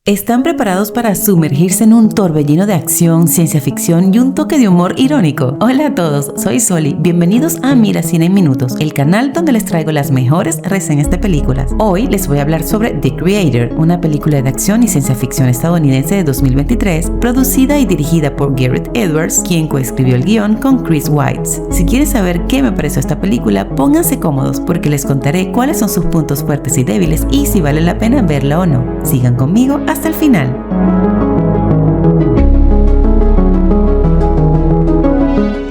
¿Están preparados para sumergirse en un torbellino de acción, ciencia ficción y un toque de humor irónico? Hola a todos, soy Soli. Bienvenidos a Mira Cine en Minutos, el canal donde les traigo las mejores reseñas de películas. Hoy les voy a hablar sobre The Creator, una película de acción y ciencia ficción estadounidense de 2023, producida y dirigida por Gareth Edwards, quien coescribió el guión con Chris Weitz. Si quieren saber qué me pareció esta película, pónganse cómodos porque les contaré cuáles son sus puntos fuertes y débiles y si vale la pena verla o no. Sigan conmigo hasta el final.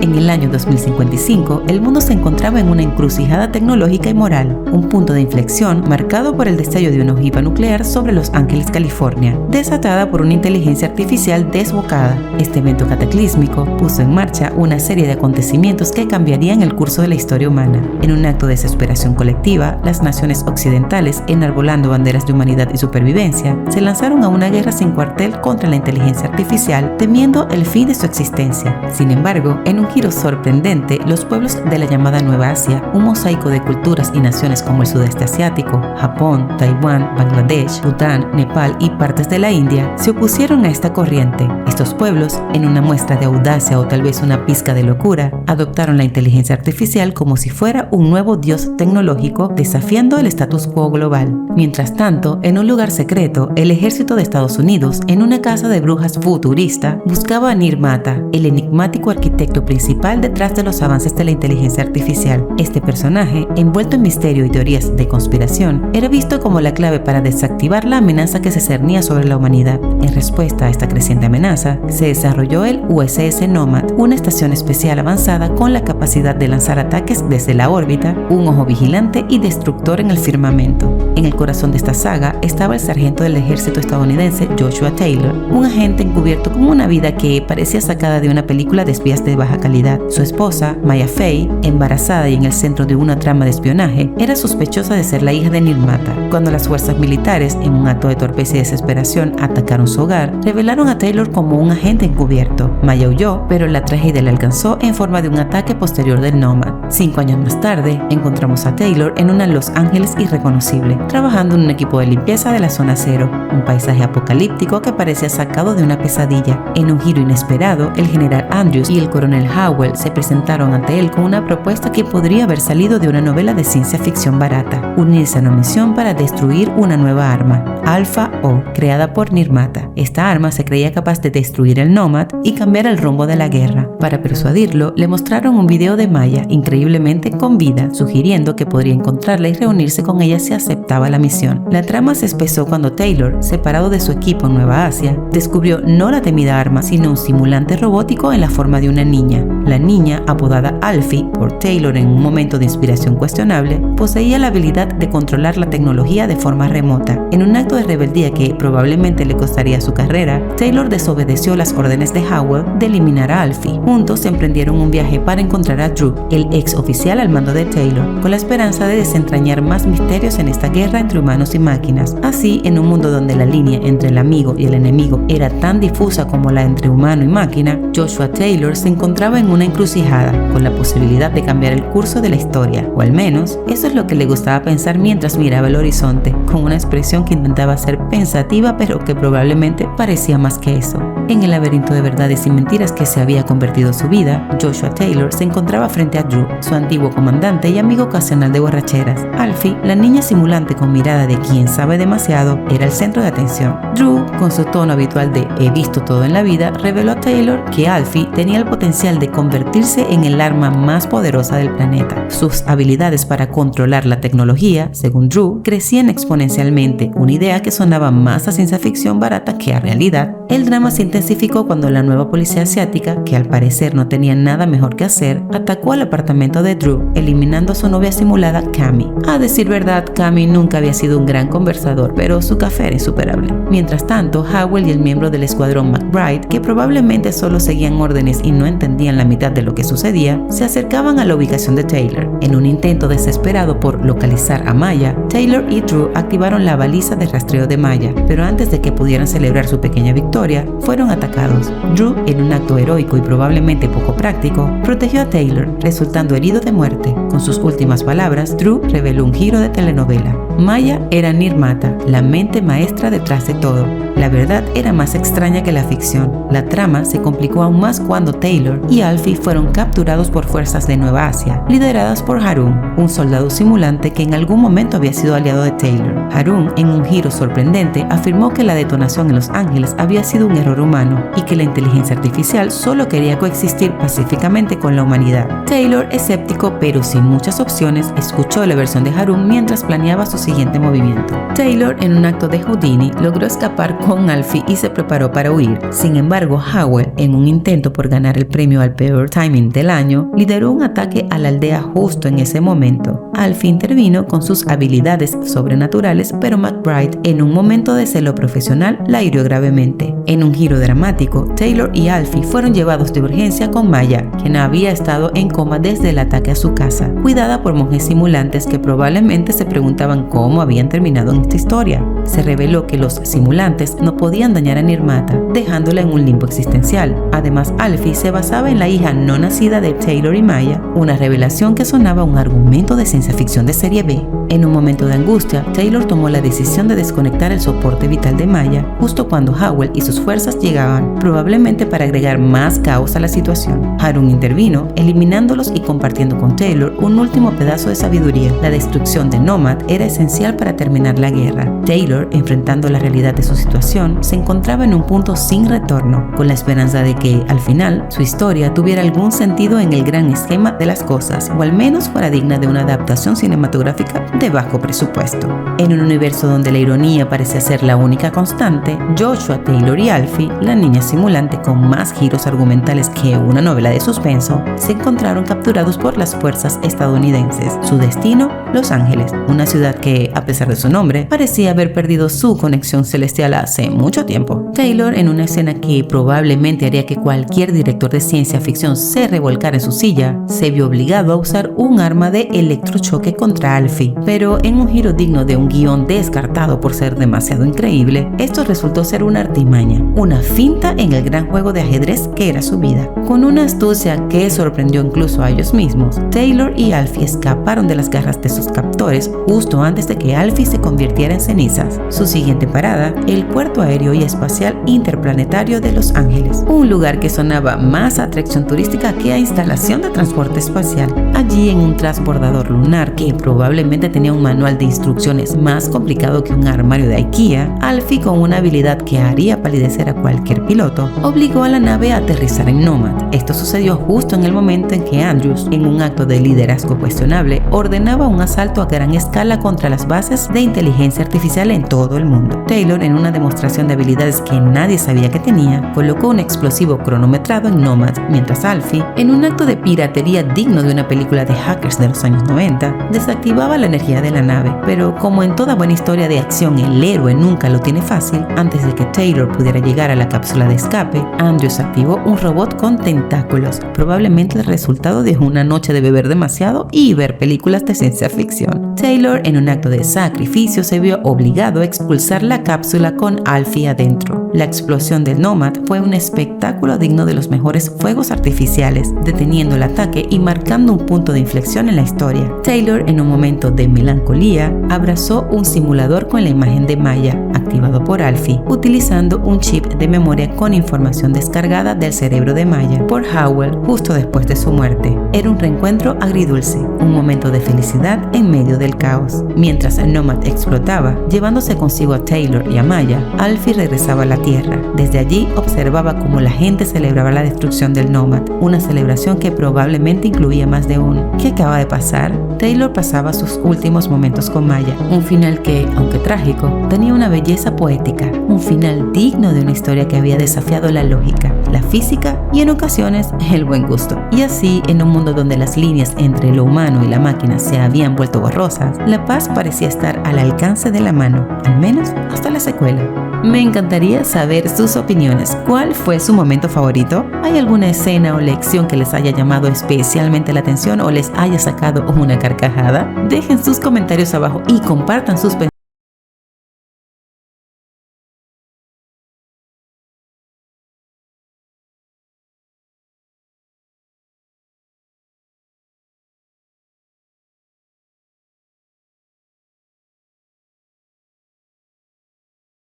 En el año 2055, el mundo se encontraba en una encrucijada tecnológica y moral, un punto de inflexión marcado por el destello de una ojiva nuclear sobre Los Ángeles, California, desatada por una inteligencia artificial desbocada. Este evento cataclísmico puso en marcha una serie de acontecimientos que cambiarían el curso de la historia humana. En un acto de desesperación colectiva, las naciones occidentales, enarbolando banderas de humanidad y supervivencia, se lanzaron a una guerra sin cuartel contra la inteligencia artificial, temiendo el fin de su existencia. Sin embargo, en un giro sorprendente, los pueblos de la llamada Nueva Asia, un mosaico de culturas y naciones como el sudeste asiático, Japón, Taiwán, Bangladesh, Bután, Nepal y partes de la India, se opusieron a esta corriente. Estos pueblos, en una muestra de audacia o tal vez una pizca de locura, adoptaron la inteligencia artificial como si fuera un nuevo dios tecnológico, desafiando el status quo global. Mientras tanto, en un lugar secreto, el ejército de Estados Unidos, en una casa de brujas futurista, buscaba a Nirmata, el enigmático arquitecto principal detrás de los avances de la inteligencia artificial. Este personaje, envuelto en misterio y teorías de conspiración, era visto como la clave para desactivar la amenaza que se cernía sobre la humanidad. En respuesta a esta creciente amenaza, se desarrolló el USS Nomad, una estación especial avanzada con la capacidad de lanzar ataques desde la órbita, un ojo vigilante y destructor en el firmamento. En el corazón de esta saga estaba el sargento del ejército estadounidense Joshua Taylor, un agente encubierto con una vida que parecía sacada de una película de espías de baja calidad. Su esposa, Maya Fey, embarazada y en el centro de una trama de espionaje, era sospechosa de ser la hija de Nirmata. Cuando las fuerzas militares, en un acto de torpeza y desesperación, atacaron su hogar, revelaron a Taylor como un agente encubierto. Maya huyó, pero la tragedia le alcanzó en forma de un ataque posterior del Nomad. 5 años más tarde, encontramos a Taylor en una Los Ángeles irreconocible, trabajando en un equipo de limpieza de la Zona Cero, un paisaje apocalíptico que parecía sacado de una pesadilla. En un giro inesperado, el general Andrews y el coronel Howell se presentaron ante él con una propuesta que podría haber salido de una novela de ciencia ficción barata: unirse a una misión para destruir una nueva arma, Alpha O, creada por Nirmata. Esta arma se creía capaz de destruir el Nomad y cambiar el rumbo de la guerra. Para persuadirlo, le mostraron un video de Maya, increíblemente con vida, sugiriendo que podría encontrarla y reunirse con ella si aceptaba la misión. La trama se espesó cuando Taylor, separado de su equipo en Nueva Asia, descubrió no la temida arma, sino un simulante robótico en la forma de una niña. La niña, apodada Alfie por Taylor en un momento de inspiración cuestionable, poseía la habilidad de controlar la tecnología de forma remota. En un acto de rebeldía que probablemente le costaría su carrera, Taylor desobedeció las órdenes de Howell de eliminar a Alfie. Juntos emprendieron un viaje para encontrar a Drew, el ex oficial al mando de Taylor, con la esperanza de desentrañar más misterios en esta guerra entre humanos y máquinas. Así, en un mundo donde la línea entre el amigo y el enemigo era tan difusa como la entre humano y máquina, Joshua Taylor se encontraba en una encrucijada, con la posibilidad de cambiar el curso de la historia, o al menos eso es lo que le gustaba pensar mientras miraba el horizonte, con una expresión que intentaba ser pensativa pero que probablemente parecía más que eso. En el laberinto de verdades y mentiras que se había convertido su vida, Joshua Taylor se encontraba frente a Drew, su antiguo comandante y amigo ocasional de borracheras. Alfie, la niña simulante con mirada de quien sabe demasiado, era el centro de atención. Drew, con su tono habitual de "he visto todo en la vida", reveló a Taylor que Alfie tenía el potencial de convertirse en el arma más poderosa del planeta. Sus habilidades para controlar la tecnología, según Drew, crecían exponencialmente, una idea que sonaba más a ciencia ficción barata que a realidad. El drama se intensificó cuando la nueva policía asiática, que al parecer no tenía nada mejor que hacer, atacó al apartamento de Drew, eliminando a su novia simulada, Cammy. A decir verdad, Cammy nunca había sido un gran conversador, pero su café era insuperable. Mientras tanto, Howell y el miembro del escuadrón McBride, que probablemente solo seguían órdenes y no entendían la mitad de lo que sucedía, se acercaban a la ubicación de Taylor. En un intento desesperado por localizar a Maya, Taylor y Drew activaron la baliza de rastreo de Maya, pero antes de que pudieran celebrar su pequeña victoria, historia, fueron atacados. Drew, en un acto heroico y probablemente poco práctico, protegió a Taylor, resultando herido de muerte. Con sus últimas palabras, Drew reveló un giro de telenovela. Maya era Nirmata, la mente maestra detrás de todo. La verdad era más extraña que la ficción. La trama se complicó aún más cuando Taylor y Alfie fueron capturados por fuerzas de Nueva Asia, lideradas por Harun, un soldado simulante que en algún momento había sido aliado de Taylor. Harun, en un giro sorprendente, afirmó que la detonación en Los Ángeles había sido un error humano y que la inteligencia artificial solo quería coexistir pacíficamente con la humanidad. Taylor, escéptico pero sin muchas opciones, escuchó la versión de Harun mientras planeaba su siguiente movimiento. Taylor, en un acto de Houdini, logró escapar con Alfie y se preparó para huir. Sin embargo, Howell, en un intento por ganar el premio al peor timing del año, lideró un ataque a la aldea justo en ese momento. Alfie intervino con sus habilidades sobrenaturales, pero McBride, en un momento de celo profesional, la hirió gravemente. En un giro dramático, Taylor y Alfie fueron llevados de urgencia con Maya, quien había estado en coma desde el ataque a su casa, cuidada por monjes simulantes que probablemente se preguntaban cómo habían terminado en esta historia. Se reveló que los simulantes no podían dañar a Nirmata, dejándola en un limbo existencial. Además, Alfie se basaba en la hija no nacida de Taylor y Maya, una revelación que sonaba a un argumento de ciencia ficción de serie B. En un momento de angustia, Taylor tomó la decisión de desconectar el soporte vital de Maya justo cuando Howell y sus fuerzas llegaban, probablemente para agregar más caos a la situación. Harun intervino, eliminándolos y compartiendo con Taylor un último pedazo de sabiduría. La destrucción de Nomad era esencial para terminar la guerra. Taylor, enfrentando la realidad de su situación, se encontraba en un punto sin retorno, con la esperanza de que, al final, su historia tuviera algún sentido en el gran esquema de las cosas, o al menos fuera digna de una adaptación cinematográfica de bajo presupuesto. En un universo donde la ironía parecía ser la única constante, Joshua, Taylor y Alfie, la niña simulante con más giros argumentales que una novela de suspenso, se encontraron capturados por las fuerzas estadounidenses. Su destino, Los Ángeles, una ciudad que, a pesar de su nombre, parecía haber perdido su conexión celestial hace mucho tiempo. Taylor, en una escena que probablemente haría que cualquier director de ciencia ficción se revolcara en su silla, se vio obligado a usar un arma de electrochoque contra Alfie. Pero en un giro digno de un guión descartado por ser demasiado increíble, esto resultó ser una artimaña, una finta en el gran juego de ajedrez que era su vida. Con una astucia que sorprendió incluso a ellos mismos, Taylor y Alfie escaparon de las garras de sus captores justo antes de que Alfie se convirtiera en cenizas. Su siguiente parada, el Puerto Aéreo y Espacial Interplanetario de Los Ángeles, un lugar que sonaba más a atracción turística que a instalación de transporte espacial. Allí, en un transbordador lunar que probablemente tenía un manual de instrucciones más complicado que un armario de IKEA, Alfie, con una habilidad que haría palidecer a cualquier piloto, obligó a la nave a aterrizar en Nomad. Esto sucedió justo en el momento en que Andrews, en un acto de liderazgo cuestionable, ordenaba un asalto a gran escala contra las bases de inteligencia artificial en todo el mundo. Taylor, en una demostración de habilidades que nadie sabía que tenía, colocó un explosivo cronometrado en Nomad, mientras Alfie, en un acto de piratería digno de una película de hackers de los años 90, desactivaba la energía de la nave. Pero como en toda buena historia de acción, el héroe nunca lo tiene fácil. Antes de que Taylor pudiera llegar a la cápsula de escape, Andrews activó un robot con tentáculos, probablemente el resultado de una noche de beber demasiado y ver películas de ciencia ficción. Taylor, en un acto de sacrificio, se vio obligado a expulsar la cápsula con Alfie adentro. La explosión del Nomad fue un espectáculo digno de los mejores fuegos artificiales, deteniendo el ataque y marcando un punto de inflexión en la historia. Taylor, en un momento de melancolía, abrazó un simulador con la imagen de Maya, activado por Alfie, utilizando un chip de memoria con información descargada del cerebro de Maya por Howell justo después de su muerte. Era un reencuentro agridulce, un momento de felicidad en medio del caos. Mientras el Nomad explotaba, llevándose consigo a Taylor y a Maya, Alfie regresaba a la Tierra. Desde allí observaba cómo la gente celebraba la destrucción del Nomad, una celebración que probablemente incluía más de uno. ¿Qué acaba de pasar? Taylor pasaba sus últimos momentos con Maya, un final que, aunque trágico, tenía una belleza poética, un final digno de una historia que había desafiado la lógica, la física y en ocasiones el buen gusto. Y así, en un mundo donde las líneas entre lo humano y la máquina se habían vuelto borrosas, la paz parecía estar al alcance de la mano, al menos hasta la secuela. Me encantaría saber sus opiniones. ¿Cuál fue su momento favorito? ¿Hay alguna escena o lección que les haya llamado especialmente la atención o les haya sacado una carcajada? Dejen sus comentarios abajo y compartan sus pensamientos